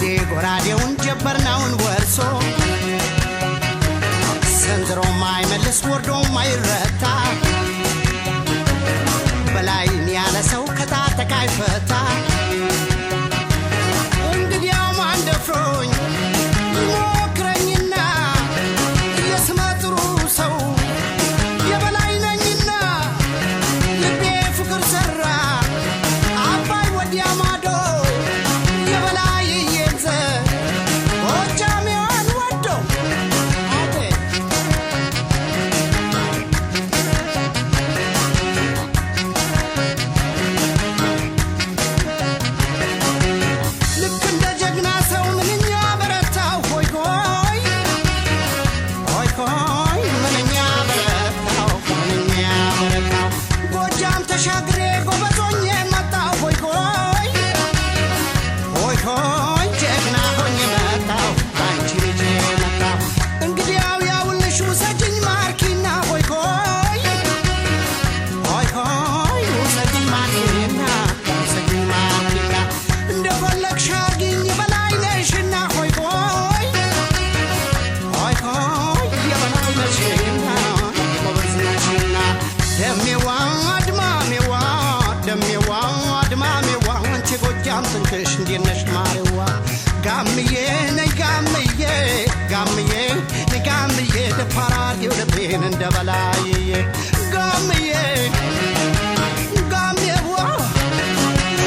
ክንዴ ጎራዴውን ጀበርናውን ወርሶ ሰንዝሮ ማይመልስ ወርዶ ማይረታ በላይን ያለ ሰው ከታጠቃ ይፈታ እንግዲያው ማን ደፍሮኝ ሞክረኝና የስመጥሩ ሰው የበላይ ነኝና ልቤ ፍቅር ሰራ አባይ ወዲያ ማዶ የበላይ የንዘ ጎጃሜዋን ወዶ አቴ ልክ እንደ ጀግና ሰው ምንኛ በረታው ሆይ ሆይ ሆይ ሆይ ምንኛ በረታው ጎጃም ተሻግሬ ጎበዞኜ መጣው ሆይ ሆይ ሆይ ሆይ ጀግና ሆኜ መጣው አንቺ ልጅ መጣው እንግዲያው ያውልሽ ውሰጅኝ ማርኪና ሆይ ሆይ ሆይ ሆይ ውሰጅኝ ማርኪና እንደፈለግሽ አርጊኝ በላይ ነሽና ሆይ ሆይ ሆይ ሆይ የበላይ ነሽና ጎበዝ ነሽና ደሜዋ አድማሜዋ ደሜዋ አድማሜዋ አንቺ ጎጃም ትንክሽ እንዴት ነሽ ማሬዋ ጋምዬ ነይ ጋምዬ ጋምዬ ነይ ጋምዬ ደፋር አርጌው ልቤን እንደ በላይዬ ጋምዬ ጋምዬዋ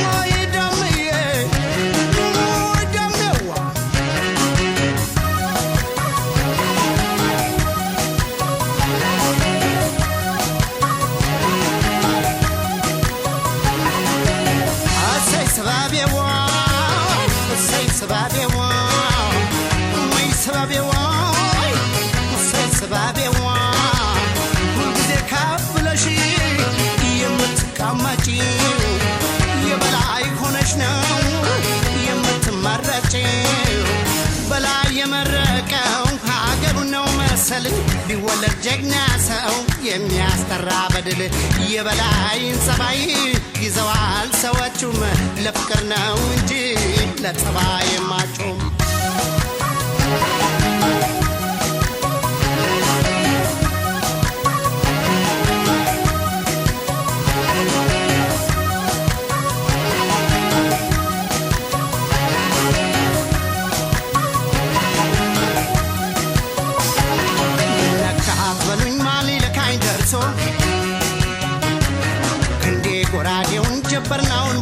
ወይ ደምዬ ወይ ደሜዋ እሰይ ስባቤዋ እሰይ ስባቤዋ ወይ ስባቤዋ እሰይ ስባቤዋ ሁልጊዜ ከፍ ብለሽ የምትቀመጪ የበላይ ሆነሽ ነው የምትመረጪው በላይ የመረቀው ሀገሩ ነው መሰል ቢወለድ ጀግና ሰው የሚያስጠራ በድል የበላይን ጸባይ ይዘዋል ሰዎቹም ለፍቅር ነው እንጂ ለጸባይ የማጩም ነካት በሉኝ ማን ሊለካኝ ደርሶ ክንዴ ጎራዴውን ጀበርናውን